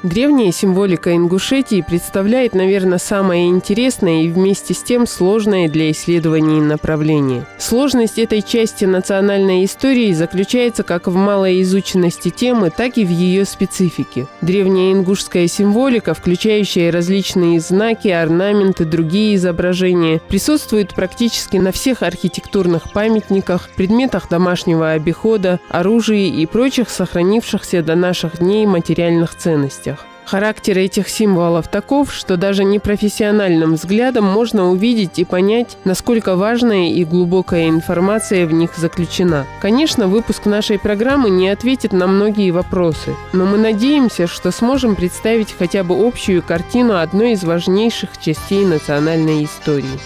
Древняя символика Ингушетии представляет, наверное, самое интересное и вместе с тем сложное для исследований направление. Сложность этой части национальной истории заключается как в малой изученности темы, так и в ее специфике. Древняя ингушская символика, включающая различные знаки, орнаменты, другие изображения, присутствует практически на всех архитектурных памятниках, предметах домашнего обихода, оружии и прочих сохранившихся до наших дней материальных ценностях. Характер этих символов таков, что даже непрофессиональным взглядом можно увидеть и понять, насколько важная и глубокая информация в них заключена. Конечно, выпуск нашей программы не ответит на многие вопросы, но мы надеемся, что сможем представить хотя бы общую картину одной из важнейших частей национальной истории.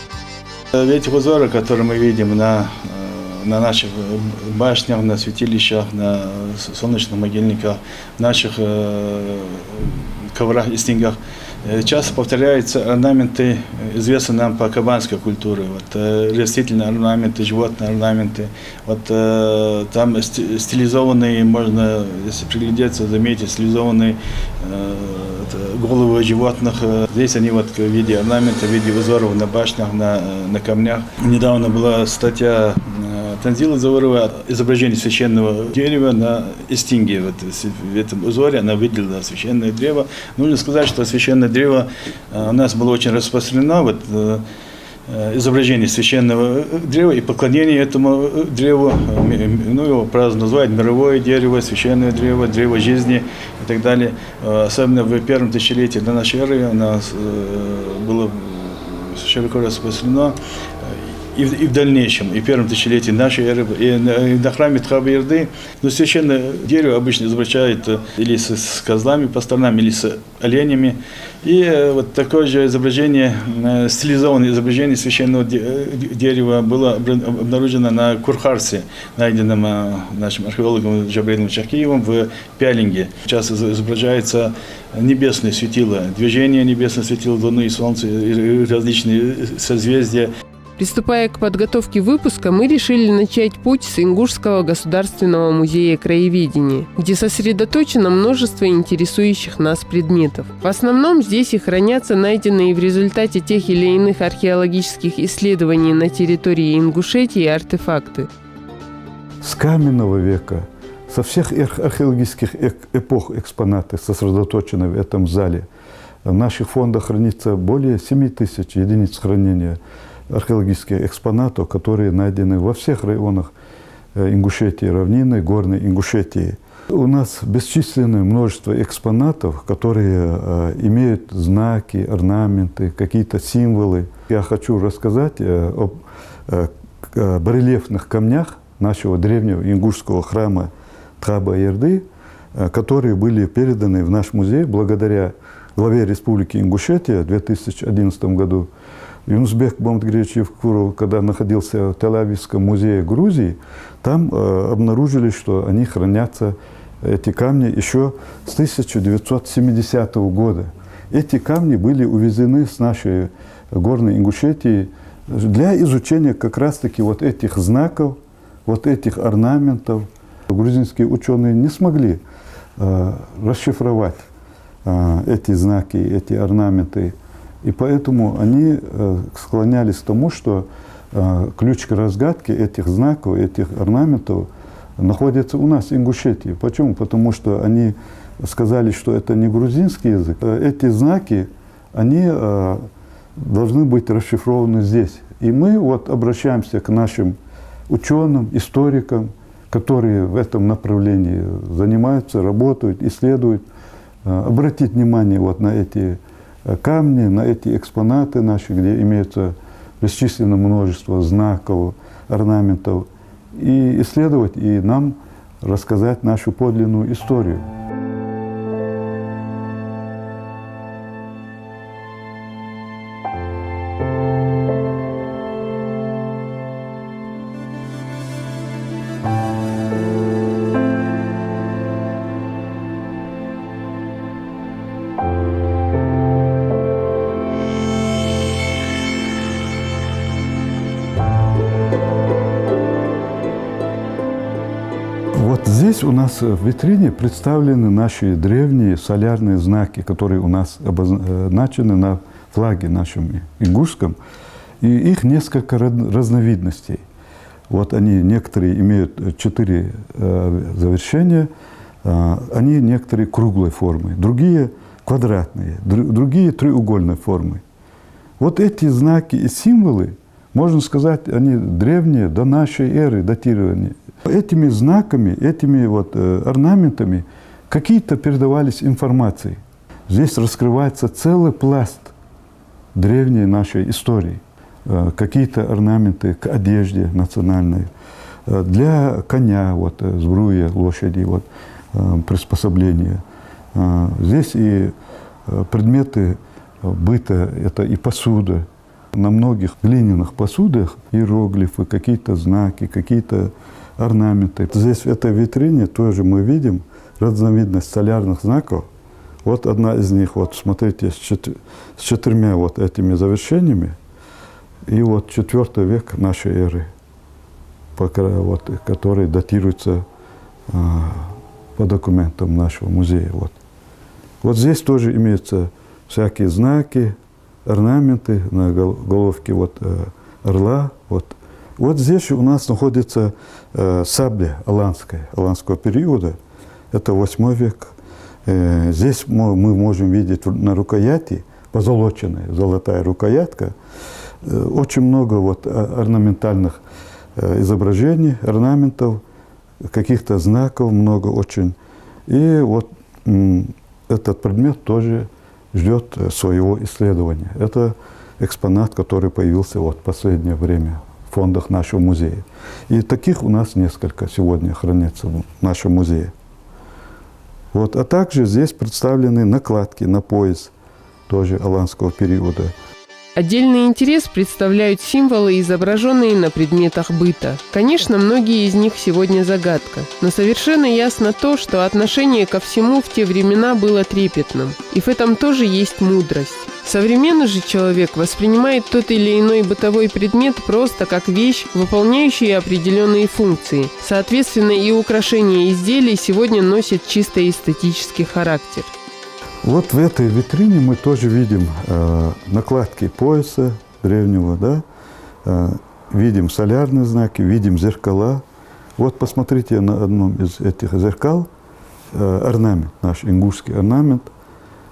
Эти узоры, которые мы видим на наших башнях, на святилищах, на солнечных могильниках, наших коврах и стенгах, часто повторяются орнаменты, известные нам по кабанской культуре. Растительные орнаменты, животные орнаменты. Там стилизованные, можно, если приглядеться, заметить, стилизованные головы животных. Здесь они в виде орнамента, в виде узоров на башнях, на камнях. Недавно была статья Танзила Заварова, изображение священного дерева на Истинге. В этом узоре она выделила священное древо. Нужно сказать, что священное древо у нас было очень распространено. Изображение священного древа и поклонение этому древу, его правильно называют мировое дерево, священное древо, древо жизни и так далее. Особенно в первом тысячелетии до нашей эры у нас было широко распространено. И в дальнейшем, и в первом тысячелетии нашей эры, и на храме Тхаба-Ярды, но священное дерево обычно изображают или с козлами по сторонам, или с оленями. И вот такое же изображение, стилизованное изображение священного дерева было обнаружено на Курхарсе, найденном нашим археологом Джабрилом Чахкиевым в Пялинге. Часто изображается небесное светило, движение небесного светила, Луны и Солнца, и различные созвездия. Приступая к подготовке выпуска, мы решили начать путь с Ингушского государственного музея краеведения, где сосредоточено множество интересующих нас предметов. В основном здесь и хранятся найденные в результате тех или иных археологических исследований на территории Ингушетии артефакты. С каменного века, со всех археологических эпох экспонаты сосредоточены в этом зале. В наших фондах хранится более 7000 единиц хранения археологических экспонатов, которые найдены во всех районах Ингушетии, равнинной, горной Ингушетии. У нас бесчисленное множество экспонатов, которые имеют знаки, орнаменты, какие-то символы. Я хочу рассказать об барельефных камнях нашего древнего ингушского храма Тхаба-Ярды, которые были переданы в наш музей благодаря главе Республики Ингушетия в 2011 году. Юнусбек Бамтгиревич Евкуров, когда находился в Тель-Авивском музее Грузии, там обнаружили, что они хранятся, эти камни, еще с 1970 года. Эти камни были увезены с нашей горной Ингушетии для изучения как раз-таки вот этих знаков, вот этих орнаментов. Грузинские ученые не смогли расшифровать эти знаки, эти орнаменты. И поэтому они склонялись к тому, что ключ к разгадке этих знаков, этих орнаментов находится у нас в Ингушетии. Почему? Потому что они сказали, что это не грузинский язык. Эти знаки, они должны быть расшифрованы здесь. И мы вот обращаемся к нашим ученым, историкам, которые в этом направлении занимаются, работают, исследуют, обратить внимание вот на эти камни, на эти экспонаты наши, где имеется бесчисленное множество знаков, орнаментов, и исследовать, и нам рассказать нашу подлинную историю. Здесь у нас в витрине представлены наши древние солярные знаки, которые у нас обозначены на флаге нашем ингушском. И их несколько разновидностей. Вот они, некоторые имеют 4 завершения, они некоторые круглой формы, другие квадратные, другие треугольной формы. Вот эти знаки и символы, можно сказать, они древние, до нашей эры датирования. Этими знаками, этими вот орнаментами какие-то передавались информации. Здесь раскрывается целый пласт древней нашей истории. Какие-то орнаменты к одежде национальной, для коня, вот, сбруя, лошади, вот, приспособления. Здесь и предметы быта, это и посуда. На многих глиняных посудах иероглифы, какие-то знаки, какие-то орнаменты. Здесь в этой витрине тоже мы видим разновидность солярных знаков. Вот одна из них, вот смотрите, с 4 вот этими завершениями. И вот 4 век нашей эры, вот, который датируется по документам нашего музея. Вот. Вот здесь тоже имеются всякие знаки, орнаменты на головке вот, орла. Вот. Вот здесь у нас находится сабля аланского периода, это 8 век. Здесь мы можем видеть на рукояти, позолоченная золотая рукоятка, очень много вот орнаментальных изображений, орнаментов, каких-то знаков много очень. И вот этот предмет тоже ждет своего исследования. Это экспонат, который появился вот в последнее время в фондах нашего музея. И таких у нас несколько сегодня хранится в нашем музее. Вот. А также здесь представлены накладки на пояс тоже аланского периода. Отдельный интерес представляют символы, изображенные на предметах быта. Конечно, многие из них сегодня загадка, но совершенно ясно то, что отношение ко всему в те времена было трепетным. И в этом тоже есть мудрость. Современный же человек воспринимает тот или иной бытовой предмет просто как вещь, выполняющая определенные функции. Соответственно, и украшения изделий сегодня носят чисто эстетический характер. Вот в этой витрине мы тоже видим накладки пояса древнего, да? Видим солярные знаки, видим зеркала. Вот посмотрите на одном из этих зеркал орнамент, наш ингушский орнамент.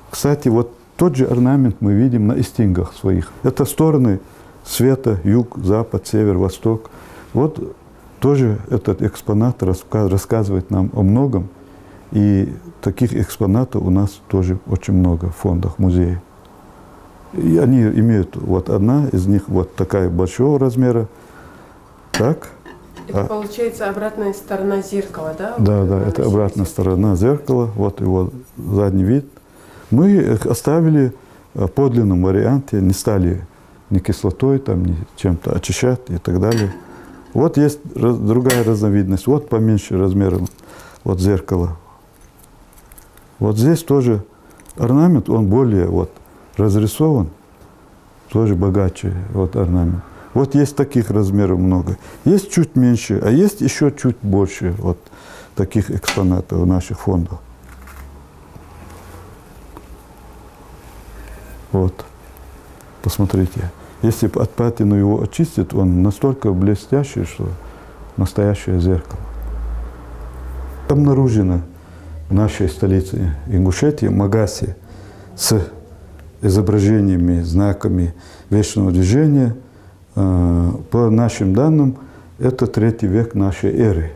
Кстати, вот тот же орнамент мы видим на истингах своих. Это стороны света, юг, запад, север, восток. Вот тоже этот экспонат рассказывает нам о многом. И таких экспонатов у нас тоже очень много в фондах музея. И они имеют, вот одна из них вот такая большого размера. Так. Это получается обратная сторона зеркала, да? Да, да, это обратная сторона зеркала, вот его задний вид. Мы их оставили в подлинном варианте, не стали ни кислотой, там, ни чем-то очищать и так далее. Вот есть другая разновидность, вот поменьше размером вот зеркало. Вот здесь тоже орнамент, он более вот разрисован, тоже богаче вот орнамент. Вот есть таких размеров много. Есть чуть меньше, а есть еще чуть больше вот таких экспонатов в наших фондах. Вот, посмотрите. Если от патины его очистить, он настолько блестящий, что настоящее зеркало. Обнаружено в нашей столице Ингушетии, Магасе, с изображениями, знаками вечного движения. По нашим данным, это 3 век нашей эры.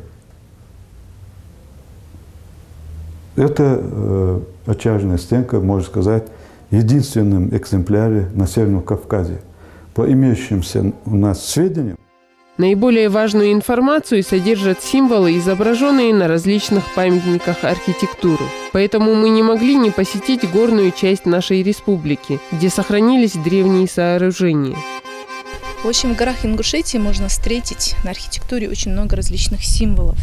Это очажная стенка, можно сказать, единственном экземпляре на Северном Кавказе. По имеющимся у нас сведениям, наиболее важную информацию содержат символы, изображенные на различных памятниках архитектуры. Поэтому мы не могли не посетить горную часть нашей республики, где сохранились древние сооружения. В общем, в горах Ингушетии можно встретить на архитектуре очень много различных символов.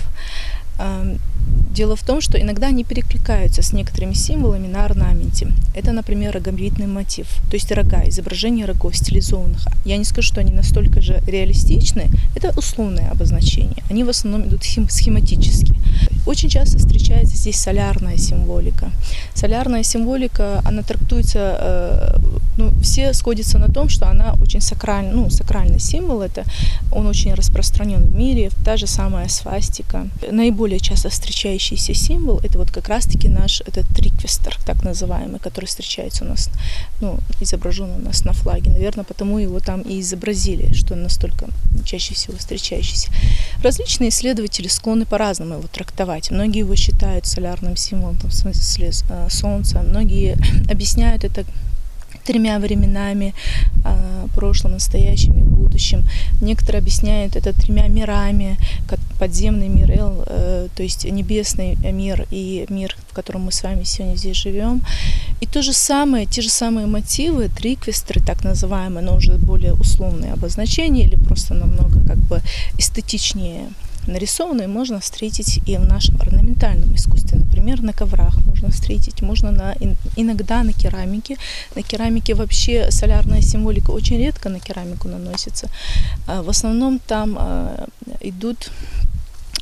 Дело в том, что иногда они перекликаются с некоторыми символами на орнаменте. Это, например, роговидный мотив, то есть рога, изображение рогов стилизованных. Я не скажу, что они настолько же реалистичны, это условное обозначение. Они в основном идут схематически. Очень часто встречается здесь солярная символика. Солярная символика, она трактуется, все сходятся на том, что она очень сакральный, сакральный символ, он очень распространен в мире, та же самая свастика. Наиболее часто встречающийся символ, это вот как раз-таки наш этот триквестер, так называемый, который встречается у нас, изображен у нас на флаге. Наверное, потому его там и изобразили, что он настолько чаще всего встречающийся. Различные исследователи склонны по-разному его трактовать. Многие его считают солярным символом, в смысле солнца. Многие объясняют это 3 временами, прошлым, настоящим и будущим. Некоторые объясняют это 3 мирами, как подземный мир, то есть небесный мир и мир, в котором мы с вами сегодня здесь живем. И те же самые мотивы, триквестеры, так называемые, но уже более условные обозначения или просто намного эстетичнее нарисованные, можно встретить и в нашем орнаментальном искусстве. Например, на коврах можно встретить, иногда на керамике. На керамике вообще солярная символика очень редко на керамику наносится. В основном там идут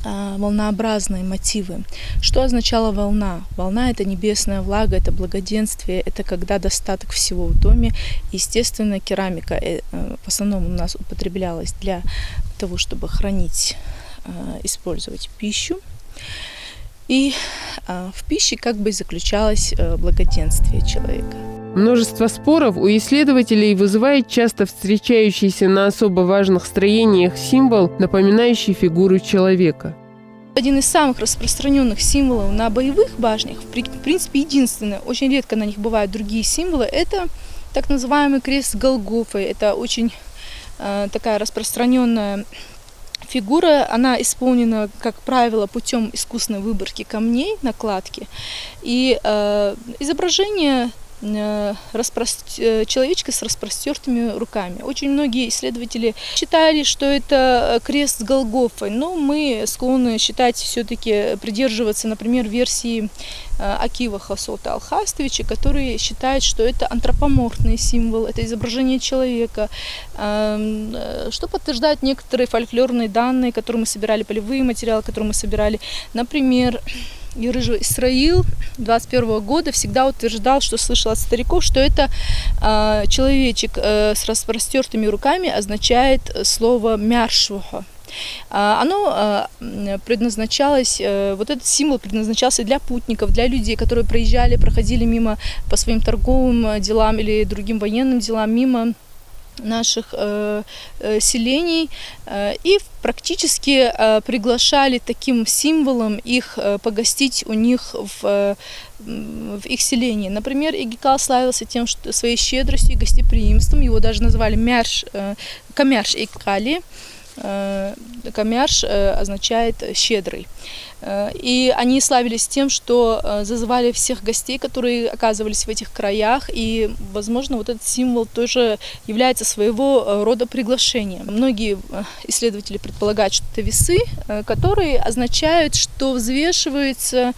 волнообразные мотивы. Что означала волна? Волна – это небесная влага, это благоденствие, это когда достаток всего в доме. Естественно, керамика в основном у нас употреблялась для того, чтобы хранить, использовать пищу. И в пище заключалось благоденствие человека. Множество споров у исследователей вызывает часто встречающийся на особо важных строениях символ, напоминающий фигуру человека. Один из самых распространенных символов на боевых башнях, в принципе единственное, очень редко на них бывают другие символы, это так называемый крест с Голгофой. Это очень такая распространенная фигура, она исполнена, как правило, путем искусственной выборки камней, накладки. И изображение человечка с распростертыми руками. Очень многие исследователи считали, что это крест с Голгофой, но мы склонны считать, все-таки придерживаться, например, версии Акива Хасота Алхастовича, который считает, что это антропоморфный символ, это изображение человека, что подтверждают некоторые фольклорные данные, которые мы собирали, полевые материалы, которые мы собирали. Например, Ерыжо Исраил 21 года всегда утверждал, что слышал от стариков, что это человечек с распростертыми руками означает слово «мяршвуха». Оно предназначалось, вот этот символ предназначался для путников, для людей, которые проходили мимо по своим торговым делам или другим военным делам, мимо наших селений, и практически приглашали таким символом их погостить у них в их селении. Например, Игикал славился тем, что своей щедростью и гостеприимством, его даже назвали камярш Игикали. Камярш означает щедрый. И они славились тем, что зазывали всех гостей, которые оказывались в этих краях, и, возможно, вот этот символ тоже является своего рода приглашением. Многие исследователи предполагают, что это весы, которые означают, что взвешиваются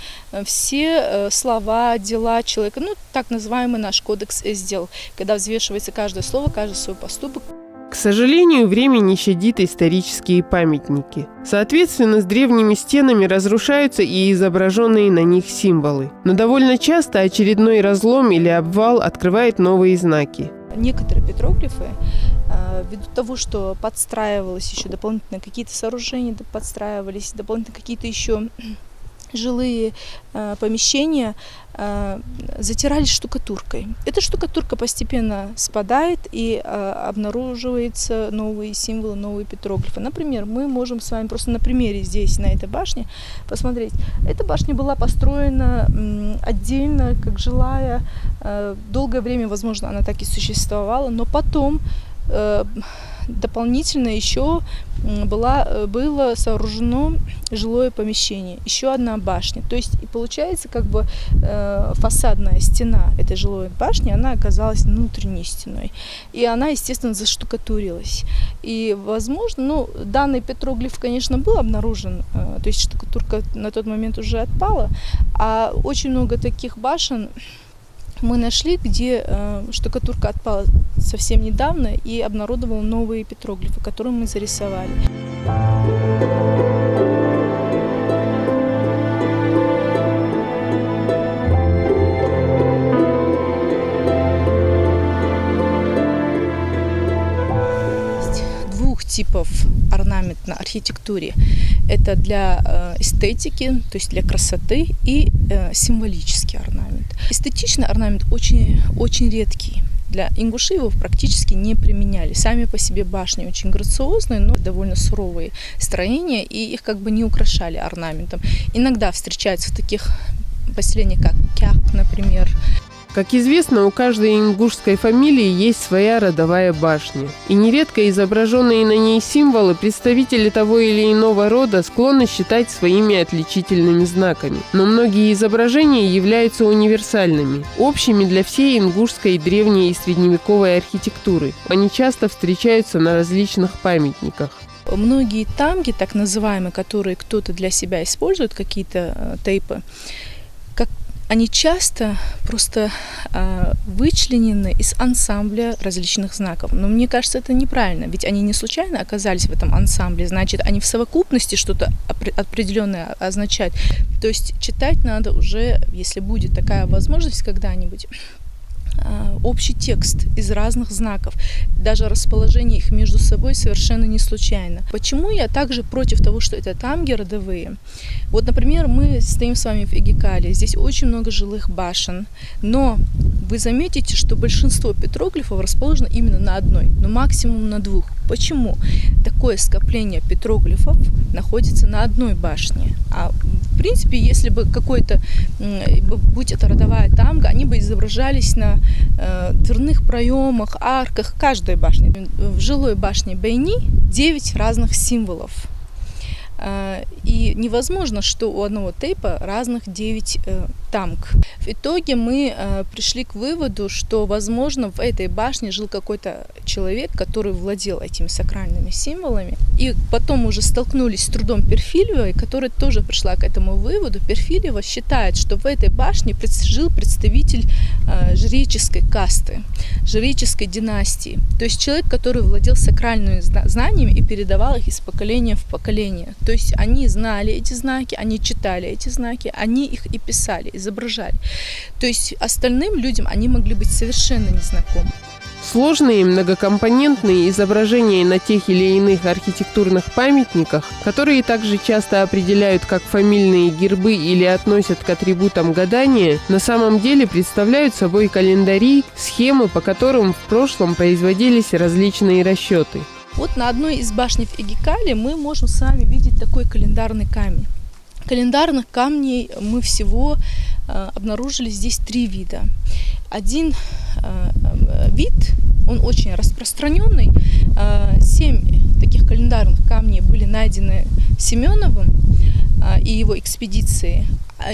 все слова, дела человека, так называемый наш кодекс Эздел, когда взвешивается каждое слово, каждый свой поступок. К сожалению, время не щадит исторические памятники. Соответственно, с древними стенами разрушаются и изображенные на них символы. Но довольно часто очередной разлом или обвал открывает новые знаки. Некоторые петроглифы, ввиду того, что подстраивалось еще дополнительно какие-то сооружения, подстраивались дополнительно какие-то еще жилые помещения, затирались штукатуркой. Эта штукатурка постепенно спадает, и обнаруживаются новые символы, новые петроглифы. Например, мы можем с вами просто на примере здесь, на этой башне, посмотреть. Эта башня была построена отдельно, как жилая. Долгое время, возможно, она так и существовала, но потом дополнительно еще было сооружено жилое помещение, еще одна башня. То есть и получается как бы фасадная стена этой жилой башни, она оказалась внутренней стеной. И она, естественно, заштукатурилась. И, возможно, данный петроглиф, конечно, был обнаружен, то есть штукатурка на тот момент уже отпала, а очень много таких башен мы нашли, где штукатурка отпала совсем недавно и обнародовала новые петроглифы, которые мы зарисовали. Двух типов орнамент на архитектуре. Это для эстетики, то есть для красоты, и символический орнамент. Эстетичный орнамент очень, очень редкий. Для ингушей его практически не применяли. Сами по себе башни очень грациозные, но довольно суровые строения, и их как бы не украшали орнаментом. Иногда встречаются в таких поселениях, как Кяк, например. Как известно, у каждой ингушской фамилии есть своя родовая башня. И нередко изображенные на ней символы представители того или иного рода склонны считать своими отличительными знаками. Но многие изображения являются универсальными, общими для всей ингушской древней и средневековой архитектуры. Они часто встречаются на различных памятниках. Многие тамги, так называемые, которые кто-то для себя использует, какие-то тейпы, они часто просто вычленены из ансамбля различных знаков. Но мне кажется, это неправильно, ведь они не случайно оказались в этом ансамбле, значит, они в совокупности что-то определенное означают. То есть читать надо уже, если будет такая возможность когда-нибудь, общий текст из разных знаков. Даже расположение их между собой совершенно не случайно. Почему я также против того, что это тамги родовые? Вот, например, мы стоим с вами в Эгикале. Здесь очень много жилых башен. Но вы заметите, что большинство петроглифов расположено именно на одной, но максимум на двух. Почему? Такое скопление петроглифов находится на одной башне. А в принципе, если бы какой-то, будь это родовая тамга, они бы изображались на дверных проемах, арках каждой башни. В жилой башне Бейни 9 разных символов. И невозможно, что у одного тейпа разных 9 тамг. В итоге мы пришли к выводу, что, возможно, в этой башне жил какой-то человек, который владел этими сакральными символами. И потом уже столкнулись с трудом Перфильевой, которая тоже пришла к этому выводу. Перфильева считает, что в этой башне жил представитель жреческой касты, жреческой династии. То есть человек, который владел сакральными знаниями и передавал их из поколения в поколение. То есть они знали эти знаки, они читали эти знаки, они их и писали, изображали. То есть остальным людям они могли быть совершенно незнакомы. Сложные многокомпонентные изображения на тех или иных архитектурных памятниках, которые также часто определяют как фамильные гербы или относят к атрибутам гадания, на самом деле представляют собой календари, схемы, по которым в прошлом производились различные расчеты. Вот на одной из башен в Эгикале мы можем с вами видеть такой календарный камень. Календарных камней мы всего обнаружили здесь 3 вида. Один вид, он очень распространенный. 7 таких календарных камней были найдены Семеновым и его экспедицией.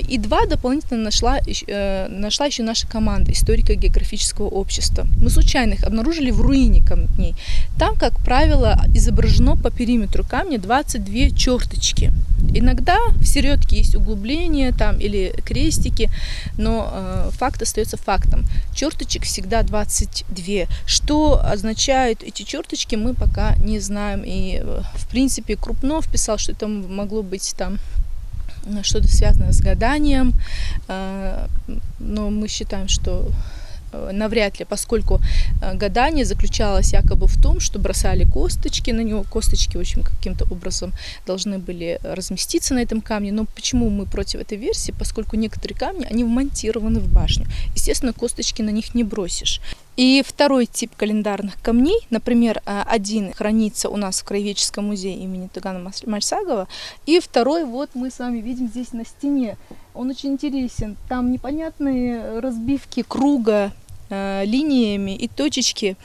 И 2 дополнительно нашла еще наша команда историко-географического общества. Мы случайно их обнаружили в руине камней. Там, как правило, изображено по периметру камня 22 черточки. Иногда в середке есть углубления там, или крестики, но факт остается фактом. Черточек всегда 22. Что означают эти черточки, мы пока не знаем. И, в принципе, Крупнов писал, что это могло быть там что-то связанное с гаданием, но мы считаем, что навряд ли, поскольку гадание заключалось якобы в том, что бросали косточки на него, косточки очень каким-то образом должны были разместиться на этом камне. Но почему мы против этой версии? Поскольку некоторые камни, они вмонтированы в башню. Естественно, косточки на них не бросишь. И второй тип календарных камней, например, один хранится у нас в Краеведческом музее имени Тугана Мальсагова, и второй вот мы с вами видим здесь на стене. Он очень интересен. Там непонятные разбивки круга линиями и точечки.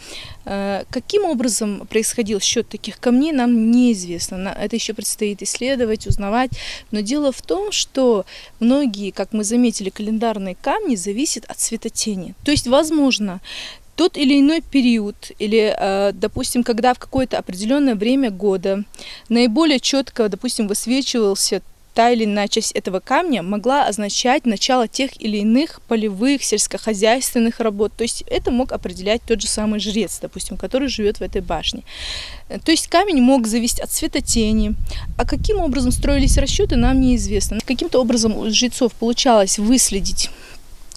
Каким образом происходил счет таких камней, нам неизвестно. Это еще предстоит исследовать, узнавать. Но дело в том, что многие, как мы заметили, календарные камни зависят от светотени. То есть, возможно, тот или иной период, или, допустим, когда в какое-то определенное время года наиболее четко, допустим, высвечивался та или иная часть этого камня, могла означать начало тех или иных полевых, сельскохозяйственных работ. То есть это мог определять тот же самый жрец, допустим, который живет в этой башне. То есть камень мог зависеть от светотени. А каким образом строились расчеты, нам неизвестно. Каким-то образом у жрецов получалось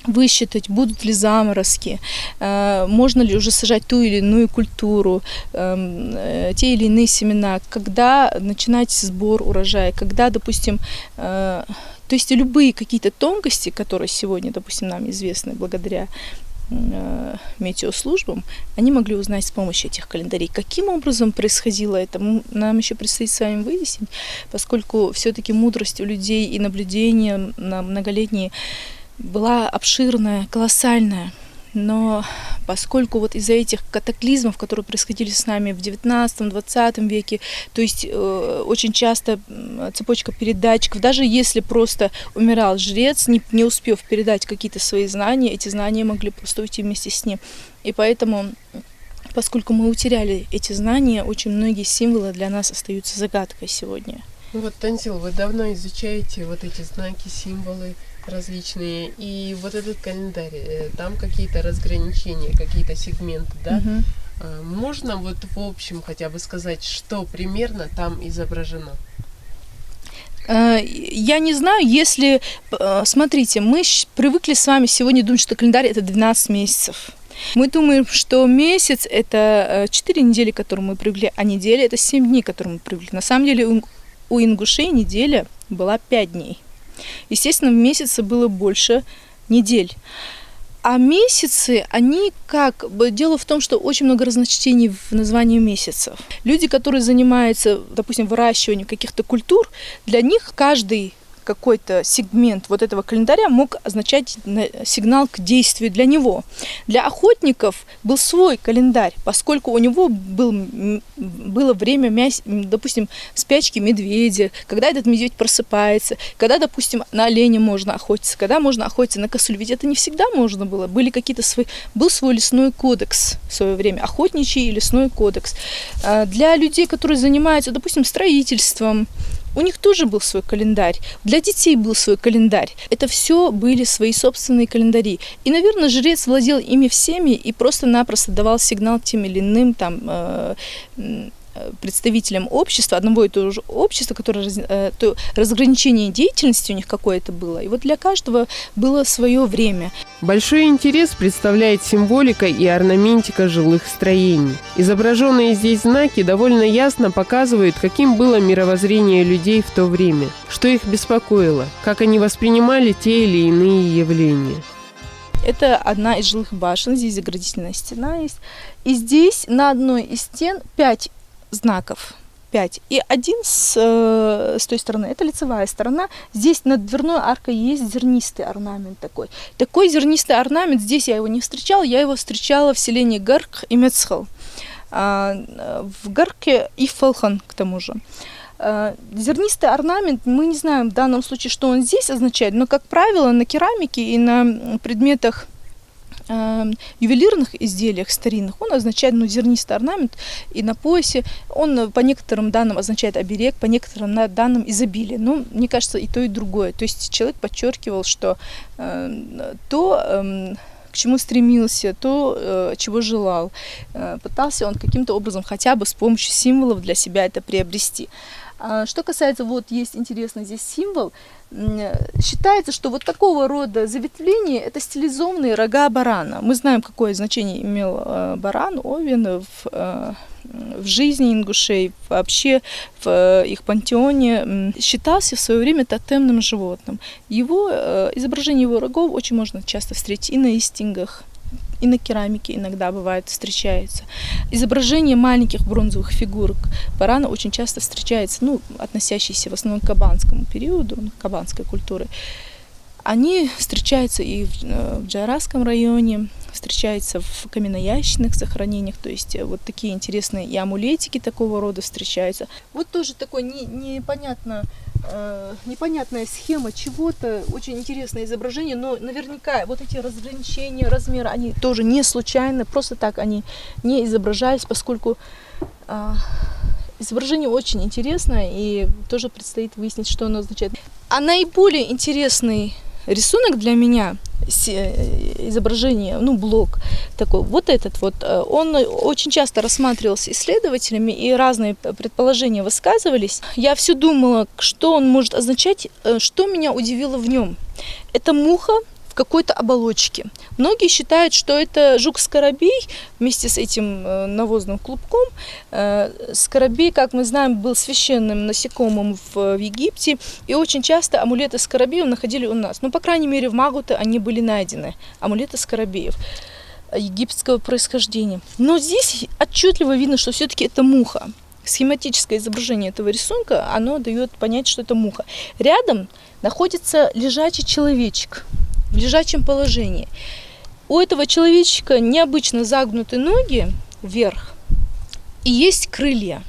высчитать, будут ли заморозки, можно ли уже сажать ту или иную культуру, те или иные семена, когда начинать сбор урожая, когда, допустим, то есть любые какие-то тонкости, которые сегодня, допустим, нам известны благодаря метеослужбам, они могли узнать с помощью этих календарей. Каким образом происходило это, нам еще предстоит с вами выяснить, поскольку все-таки мудрость у людей и наблюдения на многолетние была обширная, колоссальная, но поскольку вот из-за этих катаклизмов, которые происходили с нами в XIX-XX веке, то есть очень часто цепочка передатчиков, даже если просто умирал жрец, не успев передать какие-то свои знания, эти знания могли просто уйти вместе с ним. И поэтому, поскольку мы утеряли эти знания, очень многие символы для нас остаются загадкой сегодня. Вот, Танзил, вы давно изучаете вот эти знаки, символы различные, и вот этот календарь, там какие-то разграничения, какие-то сегменты, да? Можно вот в общем хотя бы сказать, что примерно там изображено? Я не знаю, если... Смотрите, мы привыкли с вами сегодня думать, что календарь – это 12 месяцев. Мы думаем, что месяц – это 4 недели, к которым мы привыкли, а неделя – это 7 дней, к которым мы привыкли. На самом деле у ингушей неделя была 5 дней. Естественно, в месяце было больше недель. А месяцы, они как? Дело в том, что очень много разночтений в названии месяцев. Люди, которые занимаются, допустим, выращиванием каких-то культур, для них каждый какой-то сегмент вот этого календаря мог означать сигнал к действию для него. Для охотников был свой календарь, поскольку у него было время, допустим, спячки медведя, когда этот медведь просыпается, когда, допустим, на оленя можно охотиться, когда можно охотиться на косуль. Ведь это не всегда можно было. Был свой лесной кодекс в свое время, охотничий и лесной кодекс. Для людей, которые занимаются, допустим, строительством, у них тоже был свой календарь. Для детей был свой календарь. Это все были свои собственные календари. И, наверное, жрец владел ими всеми и просто-напросто давал сигнал тем или иным представителям общества, одного и того же общества, которое разграничение деятельности у них какое-то было. И вот для каждого было свое время. Большой интерес представляет символика и орнаментика жилых строений. Изображенные здесь знаки довольно ясно показывают, каким было мировоззрение людей в то время, что их беспокоило, как они воспринимали те или иные явления. Это одна из жилых башен, здесь заградительная стена есть. И здесь на одной из стен 5 знаков. 5. И один с той стороны, это лицевая сторона. Здесь над дверной аркой есть зернистый орнамент такой. Такой зернистый орнамент, здесь я его не встречала, я его встречала в селении Гарк и Мецхал. В Гарке и Фалхан, к тому же. Зернистый орнамент, мы не знаем в данном случае, что он здесь означает, но, как правило, на керамике и на предметах ювелирных изделиях старинных он означает зернистый орнамент, и на поясе он по некоторым данным означает оберег, по некоторым данным изобилие. Но мне кажется, и то, и другое. То есть человек подчеркивал, что то, к чему стремился, то, чего желал, пытался он каким-то образом хотя бы с помощью символов для себя это приобрести. Что касается, вот есть интересный здесь символ, считается, что вот такого рода заветвления – это стилизованные рога барана. Мы знаем, какое значение имел баран, овен в жизни ингушей, вообще в их пантеоне. Считался в свое время тотемным животным. Изображение его рогов очень можно часто встретить и на истингах, и на керамике иногда бывает встречается. Изображение маленьких бронзовых фигурок барана очень часто встречается, относящиеся в основном к кабанскому периоду, кабанской культуры. Они встречаются и в Джайрасском районе, встречается в каменноящичных захоронениях, то есть вот такие интересные и амулетики такого рода встречаются. Вот тоже такой непонятная схема чего-то, очень интересное изображение, но наверняка вот эти разграничения размера, они тоже не случайно, просто так они не изображались, поскольку изображение очень интересное, и тоже предстоит выяснить, что оно означает. А наиболее интересный рисунок для меня, изображение, блок такой, вот этот вот, он очень часто рассматривался исследователями, и разные предположения высказывались. Я все думала, что он может означать, что меня удивило в нем. Это муха в какой-то оболочке. Многие считают, что это жук-скоробей вместе с этим навозным клубком. Скоробей, как мы знаем, был священным насекомым в Египте, и очень часто амулеты скоробеев находили у нас. По крайней мере, в Магуте они были найдены, амулеты скоробеев египетского происхождения. Но здесь отчетливо видно, что все-таки это муха. Схематическое изображение этого рисунка, оно дает понять, что это муха. Рядом находится лежачий человечек в лежачем положении. У этого человечка необычно загнуты ноги вверх и есть крылья.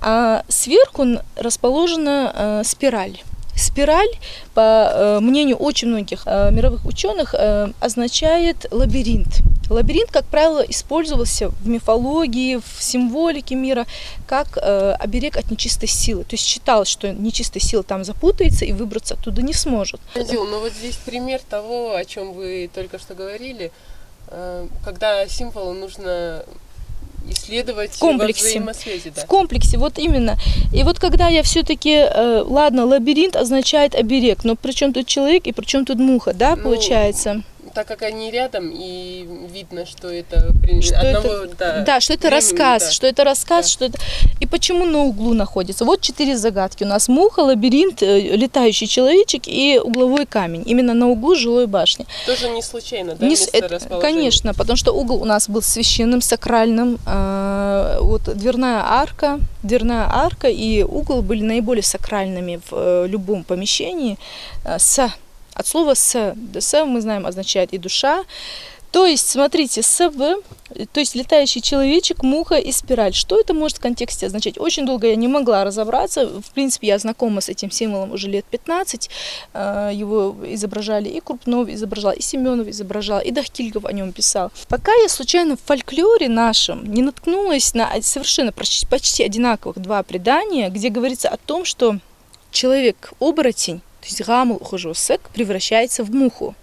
А сверху расположена спираль. Спираль, по мнению очень многих мировых ученых, означает лабиринт. Лабиринт, как правило, использовался в мифологии, в символике мира, как оберег от нечистой силы. То есть считалось, что нечистая сила там запутается и выбраться оттуда не сможет. Вот здесь пример того, о чем вы только что говорили, когда символы нужно исследовать в комплексе, взаимосвязи, да. В комплексе, вот именно. И вот когда я все-таки, ладно, лабиринт означает оберег, но при чем тут человек и при чем тут муха, да, получается? Так как они рядом, и видно, что это что это рассказ, что это рассказ, что это. И почему на углу находится? Вот 4 загадки. У нас муха, лабиринт, летающий человечек и угловой камень. Именно на углу жилой башни. Тоже не случайно, да? Месторасположение? Конечно, потому что угол у нас был священным, сакральным. Вот дверная арка и угол были наиболее сакральными в любом помещении. От слова «с». «С» мы знаем означает и душа. То есть, смотрите, «св», то есть летающий человечек, муха и спираль. Что это может в контексте означать? Очень долго я не могла разобраться. В принципе, я знакома с этим символом уже лет 15. Его изображали и Крупнов изображал, и Семенов изображал, и Дахтильгов о нем писал. Пока я случайно в фольклоре нашем не наткнулась на совершенно почти одинаковых 2 предания, где говорится о том, что человек-оборотень, то есть гамул хожосек, превращается в муху,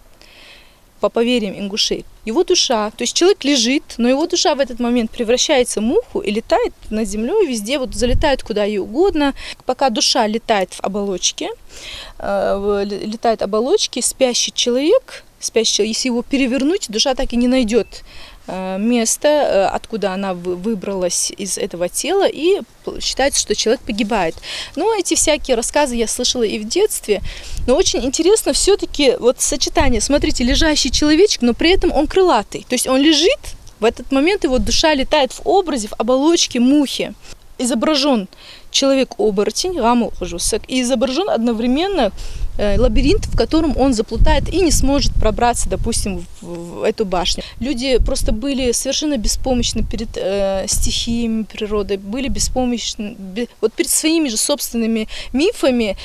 по поверьям ингушей. Его душа, то есть человек лежит, но его душа в этот момент превращается в муху и летает над землей везде, вот залетает куда ей угодно. Пока душа летает в оболочке, спящий человек, если его перевернуть, душа так и не найдет место, откуда она выбралась из этого тела, и считается, что человек погибает. Но эти всякие рассказы я слышала и в детстве, но очень интересно все-таки вот сочетание. Смотрите, лежащий человечек, но при этом он крылатый, то есть он лежит, в этот момент его душа летает в образе, в оболочке мухи. Изображен человек-оборотень, гамул хожусек, и изображен одновременно лабиринт, в котором он заплутает и не сможет пробраться, допустим, в эту башню. Люди просто были совершенно беспомощны перед стихиями природы, были беспомощны вот перед своими же собственными мифами,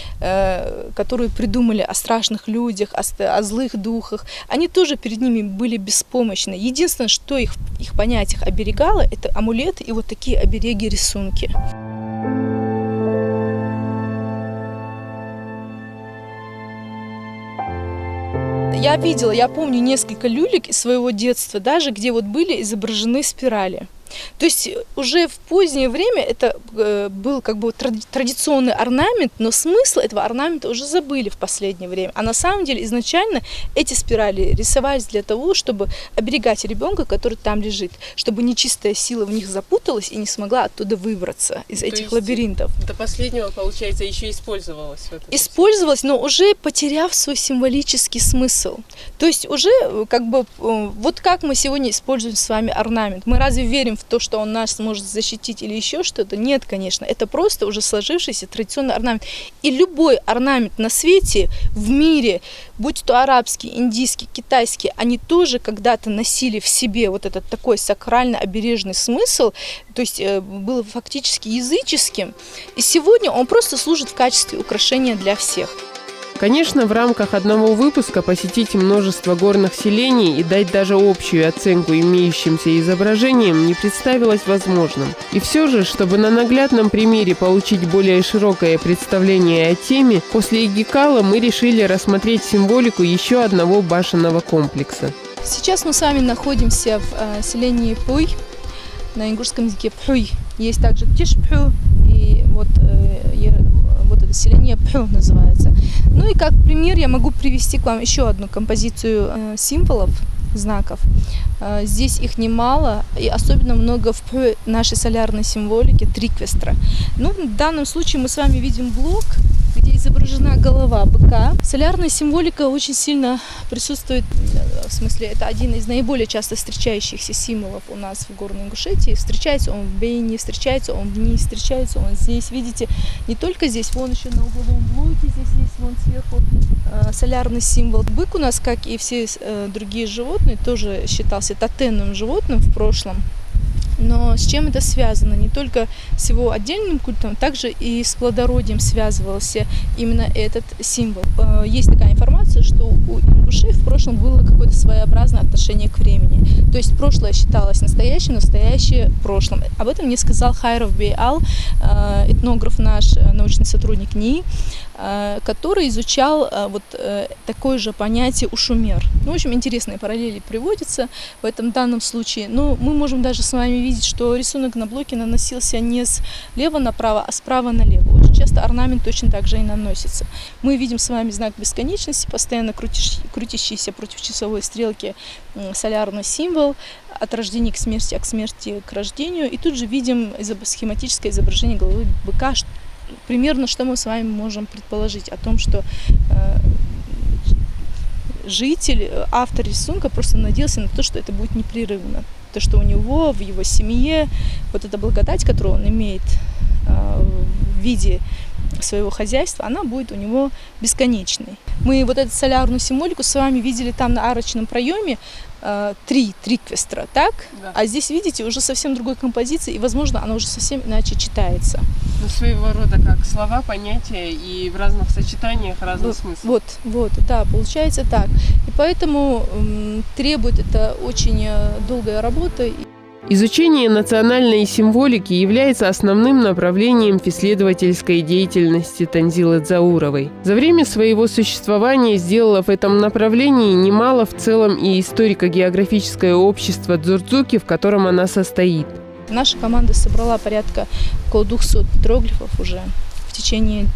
которые придумали о страшных людях, о злых духах. Они тоже перед ними были беспомощны. Единственное, что их понятиях оберегало, это амулеты и вот такие обереги-рисунки. Я помню несколько люлек из своего детства даже, где вот были изображены спирали. То есть уже в позднее время это был как бы традиционный орнамент, но смысл этого орнамента уже забыли в последнее время. А на самом деле изначально эти спирали рисовались для того, чтобы оберегать ребенка, который там лежит, чтобы нечистая сила в них запуталась и не смогла оттуда выбраться из этих лабиринтов. До последнего, получается, еще использовалось. Использовалось, но уже потеряв свой символический смысл. То есть уже как бы вот как мы сегодня используем с вами орнамент. Мы разве верим в то, что он нас может защитить или еще что-то. Нет, конечно. Это просто уже сложившийся традиционный орнамент. И любой орнамент на свете, в мире, будь то арабский, индийский, китайский, они тоже когда-то носили в себе вот этот такой сакрально-обережный смысл, то есть был фактически языческим. И сегодня он просто служит в качестве украшения для всех. Конечно, в рамках одного выпуска посетить множество горных селений и дать даже общую оценку имеющимся изображениям не представилось возможным. И все же, чтобы на наглядном примере получить более широкое представление о теме, после Игикала мы решили рассмотреть символику еще одного башенного комплекса. Сейчас мы с вами находимся в селении Пуй, на ингушском языке Пуй. Есть также Тишпху, и вот это селение Пху называется. Ну и как пример я могу привести к вам еще одну композицию символов, знаков. Здесь их немало, и особенно много в нашей солярной символике триквестра. Ну, в данном случае мы с вами видим блок, где изображена голова быка. Солярная символика очень сильно присутствует, в смысле, это один из наиболее часто встречающихся символов у нас в Горной Ингушетии. Встречается он в Бейне, встречается он вниз, встречается он здесь. Видите, не только здесь, вон еще на угловом блоке, здесь есть вон сверху солярный символ. Бык у нас, как и все другие животные, тоже считался тотемным животным в прошлом. Но с чем это связано? Не только с его отдельным культом, также и с плодородием связывался именно этот символ. Есть такая информация, что у ингушей в прошлом было какое-то своеобразное отношение к времени. То есть прошлое считалось настоящим, настоящее прошлым. Об этом мне сказал Хайров Бей-Ал, этнограф наш, научный сотрудник НИИ, который изучал вот такое же понятие у шумер. Ну, в общем, интересные параллели приводятся в этом данном случае. Но мы можем даже с вами видеть, что рисунок на блоке наносился не слева направо, а справа налево. Очень часто орнамент точно так же и наносится. Мы видим с вами знак бесконечности, постоянно крутящийся против часовой стрелки солярный символ от рождения к смерти, а к смерти к рождению. И тут же видим схематическое изображение головы быка. Примерно что мы с вами можем предположить о том, что автор рисунка просто надеялся на то, что это будет непрерывно. То, что у него в его семье вот эта благодать, которую он имеет в виде своего хозяйства, она будет у него бесконечной. Мы вот эту солярную символику с вами видели там на арочном проеме, три триквестра, так? Да. А здесь, видите, уже совсем другой композиции, и, возможно, она уже совсем иначе читается. Ну, своего рода как слова, понятия, и в разных сочетаниях разный смысл. Вот, да, получается так. И поэтому требует это очень долгая работа. Изучение национальной символики является основным направлением в исследовательской деятельности Танзилы Дзауровой. За время своего существования сделала в этом направлении немало в целом и историко-географическое общество Дзордзуки, в котором она состоит. Наша команда собрала порядка около 200 петроглифов уже в течение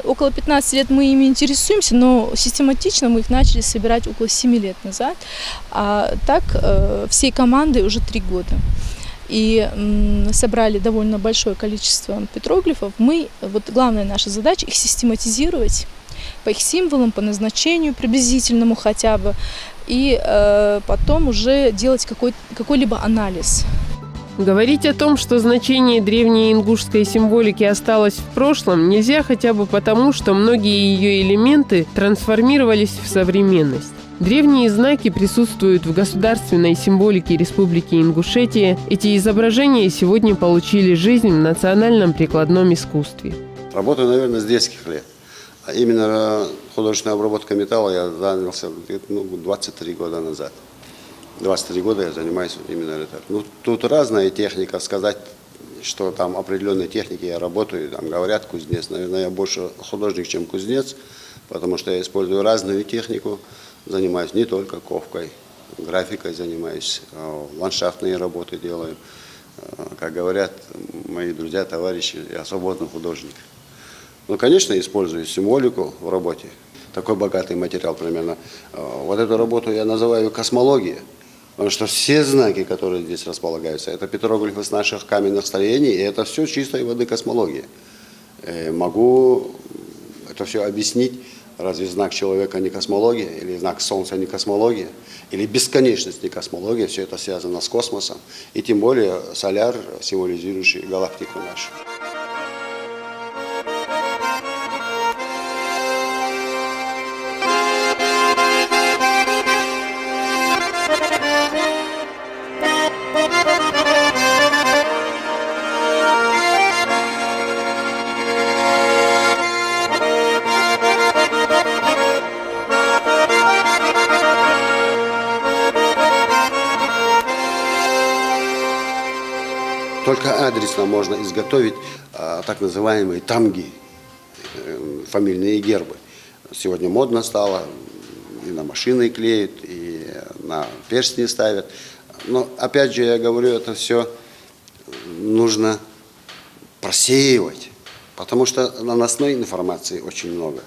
около 15 лет мы ими интересуемся, но систематично мы их начали собирать около 7 лет назад, а так всей командой уже 3 года. И собрали довольно большое количество петроглифов. Вот главная наша задача их систематизировать по их символам, по назначению приблизительному хотя бы, и потом уже делать какой-либо анализ. Говорить о том, что значение древней ингушской символики осталось в прошлом, нельзя хотя бы потому, что многие ее элементы трансформировались в современность. Древние знаки присутствуют в государственной символике Республики Ингушетия. Эти изображения сегодня получили жизнь в национальном прикладном искусстве. Работаю, наверное, с детских лет. А именно художественной обработкой металла я занялся 23 года назад. 23 года я занимаюсь именно это. Ну, тут разная техника, сказать, что там определенной техники я работаю, там говорят кузнец. Наверное, я больше художник, чем кузнец, потому что я использую разную технику, занимаюсь не только ковкой, графикой занимаюсь, ландшафтные работы делаю. Как говорят мои друзья, товарищи, я свободный художник. Ну, конечно, использую символику в работе. Такой богатый материал примерно. Вот эту работу я называю космология. Потому что все знаки, которые здесь располагаются, это петроглифы с наших каменных строений, и это все чистой воды космология. Могу это все объяснить Разве знак человека не космология, или знак Солнца не космология, или бесконечность не космология? Все это связано с космосом, и тем более соляр, символизирующий галактику нашу. Только адресно можно изготовить так называемые тамги, фамильные гербы. Сегодня модно стало, и на машины клеят, и на перстни ставят. Но опять же, я говорю, это все нужно просеивать, потому что наносной информации очень много.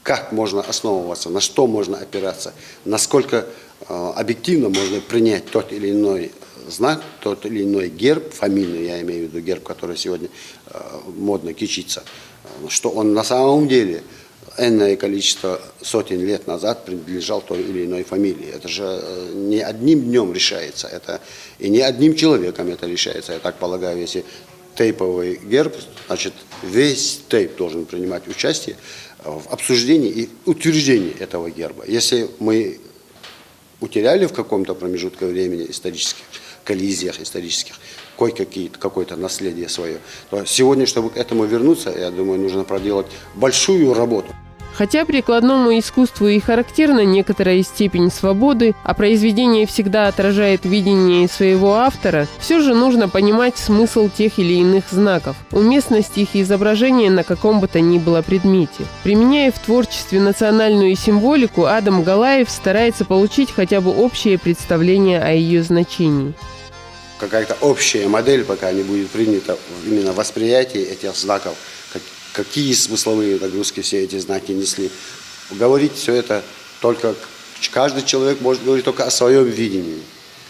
Как можно основываться, на что можно опираться, насколько объективно можно принять тот или иной знак, тот или иной герб, фамильный, я имею в виду герб, который сегодня модно кичится, что он на самом деле энное количество сотен лет назад принадлежал той или иной фамилии. Это же не одним днем решается, это и не одним человеком это решается. Я так полагаю, если тейповый герб, значит весь тейп должен принимать участие в обсуждении и утверждении этого герба. Если мы утеряли в каком-то промежутке времени исторических коллизиях исторических какое-то наследие свое, то сегодня, чтобы к этому вернуться, я думаю, нужно проделать большую работу. Хотя прикладному искусству и характерна некоторая степень свободы, а произведение всегда отражает видение своего автора, все же нужно понимать смысл тех или иных знаков, уместность их изображения на каком бы то ни было предмете. Применяя в творчестве национальную символику, Адам Галаев старается получить хотя бы общее представление о ее значении. Какая-то общая модель, пока не будет принята именно восприятие этих знаков, какие смысловые нагрузки все эти знаки несли. Говорить все это только, каждый человек может говорить только о своем видении.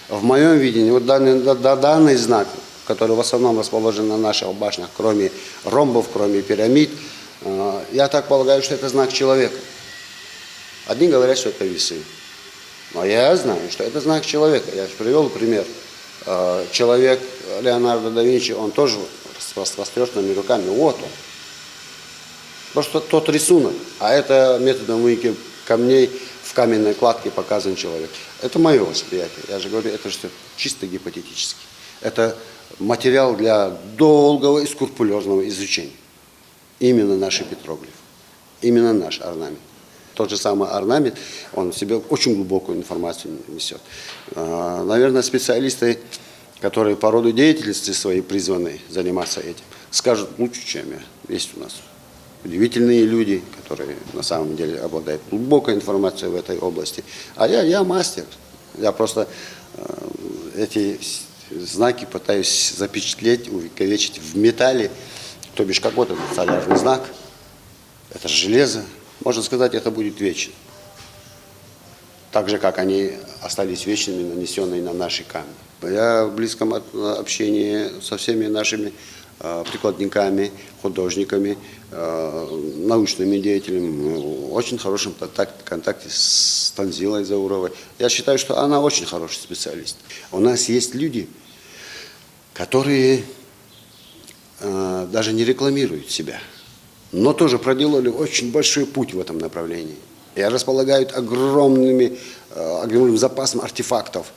В моем видении, вот данный знак, который в основном расположен на наших башнях, кроме ромбов, кроме пирамид, я так полагаю, что это знак человека. Одни говорят, что это весы. Но я знаю, что это знак человека. Я же привел пример. Человек Леонардо да Винчи, он тоже с растрёшенными руками. Вот он. Просто тот рисунок, а это методом выемки камней в каменной кладке показан человек. Это мое восприятие. Я же говорю, это что чисто гипотетически. Это материал для долгого и скрупулезного изучения. Именно наши петроглифы, именно наш орнамент. Тот же самый орнамент, он в себе очень глубокую информацию несет. Наверное, специалисты, которые по роду деятельности своей призваны заниматься этим, скажут лучше, чем я. Есть у нас удивительные люди, которые на самом деле обладают глубокой информацией в этой области. А я мастер. Я просто эти знаки пытаюсь запечатлеть, увековечить в металле, то бишь какой-то солярный знак. Это железо. Можно сказать, это будет вечно. Так же, как они остались вечными, нанесенные на наши камни. Я в близком общении со всеми нашими прикладниками, художниками, научными деятелями, в очень хорошем контакте с Танзилой Зауровой. Я считаю, что она очень хороший специалист. У нас есть люди, которые даже не рекламируют себя, но тоже проделали очень большой путь в этом направлении. И располагают огромным запасом артефактов,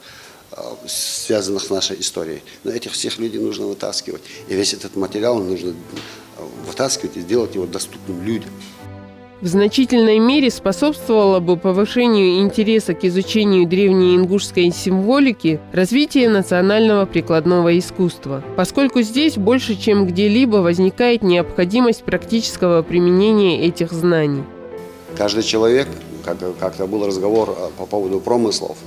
связанных с нашей историей. Но этих всех людей нужно вытаскивать. И весь этот материал нужно вытаскивать и сделать его доступным людям. В значительной мере способствовало бы повышению интереса к изучению древней ингушской символики развитие национального прикладного искусства, поскольку здесь больше, чем где-либо, возникает необходимость практического применения этих знаний. Каждый человек, как-то был разговор по поводу промыслов,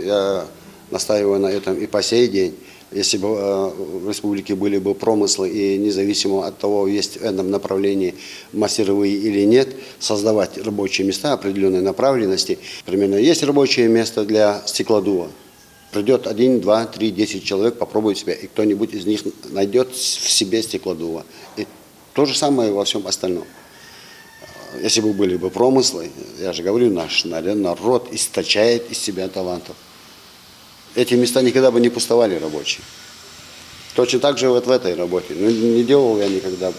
я настаиваю на этом и по сей день. Если бы в республике были бы промыслы, и независимо от того, есть в этом направлении мастеровые или нет, создавать рабочие места определенной направленности. Примерно есть рабочее место для стеклодува. Придет 1, 2, 3, 10 человек, попробует себя, и кто-нибудь из них найдет в себе стеклодува. И то же самое во всем остальном. если бы были бы промыслы, я же говорю, наш народ источает из себя талантов. Эти места никогда бы не пустовали рабочие. Точно так же вот в этой работе. Ну, не делал я никогда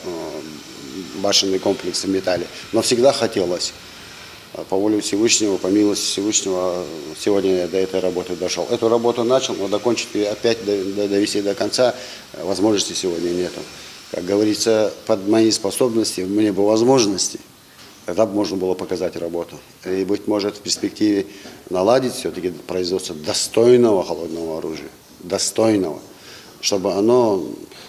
башенные комплексы в металле, но всегда хотелось. По воле Всевышнего, по милости Всевышнего, сегодня я до этой работы дошел. Эту работу начал, но закончить ее опять, довести до конца, возможности сегодня нету. Как говорится, под мои способности, мне бы возможности, тогда бы можно было показать работу. И, быть может, в перспективе наладить все-таки производство достойного холодного оружия, достойного, чтобы оно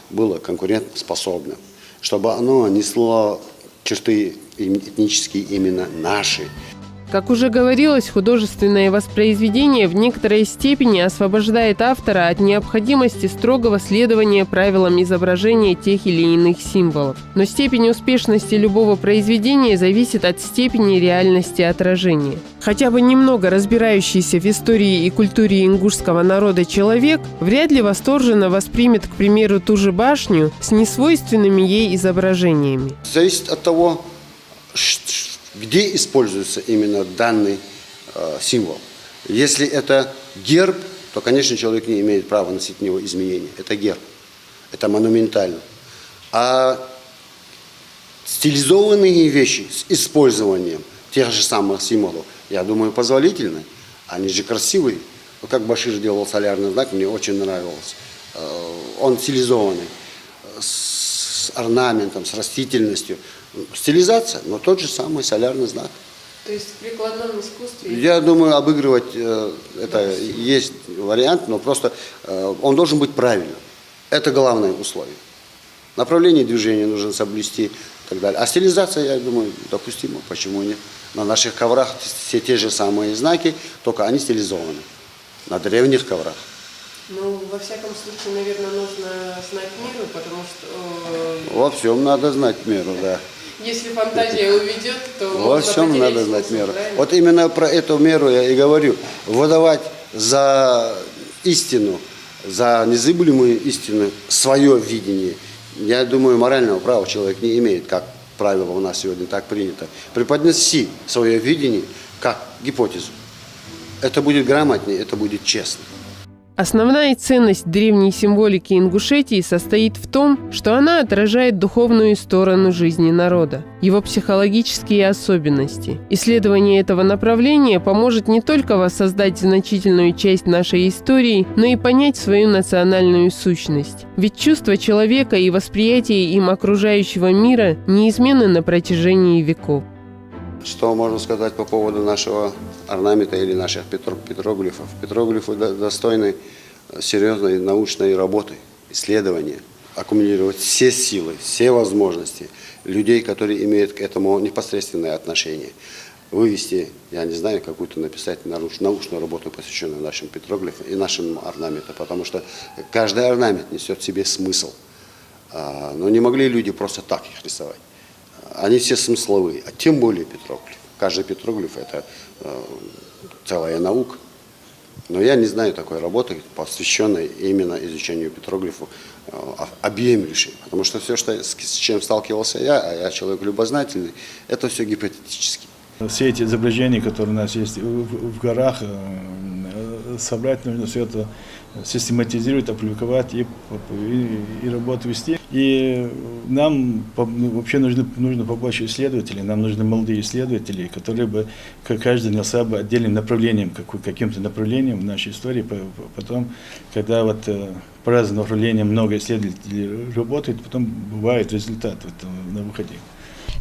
было конкурентоспособным, чтобы оно несло черты этнические именно наши. Как уже говорилось, художественное воспроизведение в некоторой степени освобождает автора от необходимости строгого следования правилам изображения тех или иных символов. Но степень успешности любого произведения зависит от степени реальности отражения. Хотя бы немного разбирающийся в истории и культуре ингушского народа человек вряд ли восторженно воспримет, к примеру, ту же башню с несвойственными ей изображениями. Зависит от того, где используется именно данный символ. Если это герб, то, конечно, человек не имеет права носить в него изменения. Это герб, это монументально. А стилизованные вещи с использованием тех же самых символов, я думаю, позволительны. Они же красивые. Как Башир делал солярный знак, мне очень нравилось. Он стилизованный, с орнаментом, с растительностью. Стилизация, но тот же самый солярный знак. То есть в прикладном искусстве? Я думаю, обыгрывать это есть вариант, но просто он должен быть правильным. Это главное условие. Направление движения нужно соблюсти и так далее. А стилизация, я думаю, допустима. Почему нет? На наших коврах все те же самые знаки, только они стилизованы. На древних коврах. Ну, во всяком случае, наверное, нужно знать меру, потому что... Во всем надо знать меру, да. Если фантазия уведет, то... Во всем надо знать меру. Вот именно про эту меру я и говорю. Выдавать за истину, за незыблемую истину свое видение, я думаю, морального права человек не имеет, как правило у нас сегодня так принято. Преподнеси свое видение как гипотезу. Это будет грамотнее, это будет честно. Основная ценность древней символики Ингушетии состоит в том, что она отражает духовную сторону жизни народа, его психологические особенности. Исследование этого направления поможет не только воссоздать значительную часть нашей истории, но и понять свою национальную сущность. Ведь чувство человека и восприятие им окружающего мира неизменны на протяжении веков. Что можно сказать по поводу нашего орнамента или наших петроглифов? Петроглифы достойны серьезной научной работы, исследования, аккумулировать все силы, все возможности людей, которые имеют к этому непосредственное отношение. Вывести, я не знаю, какую-то написать научную работу, посвященную нашим петроглифам и нашим орнаментам, потому что каждый орнамент несет в себе смысл. Но не могли люди просто так их рисовать. Они все смысловые, а тем более петроглиф. Каждый петроглиф – это целая наука. Но я не знаю такой работы, посвященной именно изучению петроглифу, объемлющей. Потому что все, с чем сталкивался я, а я человек любознательный, это все гипотетически. Все эти изображения, которые у нас есть в горах, собрать нужно все это, систематизировать, опубликовать и работу вести. И нам вообще нужно побольше исследователей, нам нужны молодые исследователи, которые бы каждый занялся бы отдельным направлением, каким-то направлением в нашей истории. Потом, когда вот по разным направлениям много исследователей работают, потом бывает результат на выходе.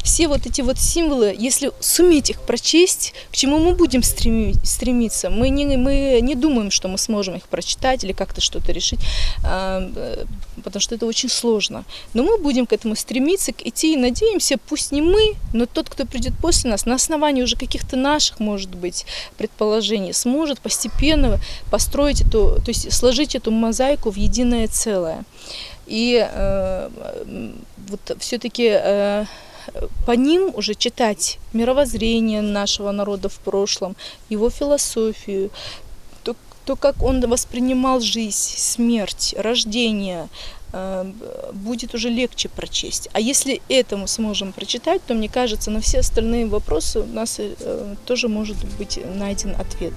Все вот эти вот символы, если суметь их прочесть, к чему мы будем стремиться? Мы не думаем, что мы сможем их прочитать или как-то что-то решить, потому что это очень сложно. Но мы будем к этому стремиться, идти и надеемся, пусть не мы, но тот, кто придет после нас, на основании уже каких-то наших, может быть, предположений, сможет постепенно построить эту, то есть сложить эту мозаику в единое целое. И вот все-таки по ним уже читать мировоззрение нашего народа в прошлом, его философию, то как он воспринимал жизнь, смерть, рождение, будет уже легче прочесть. А если это мы сможем прочитать, то, мне кажется, на все остальные вопросы у нас тоже может быть найден ответ.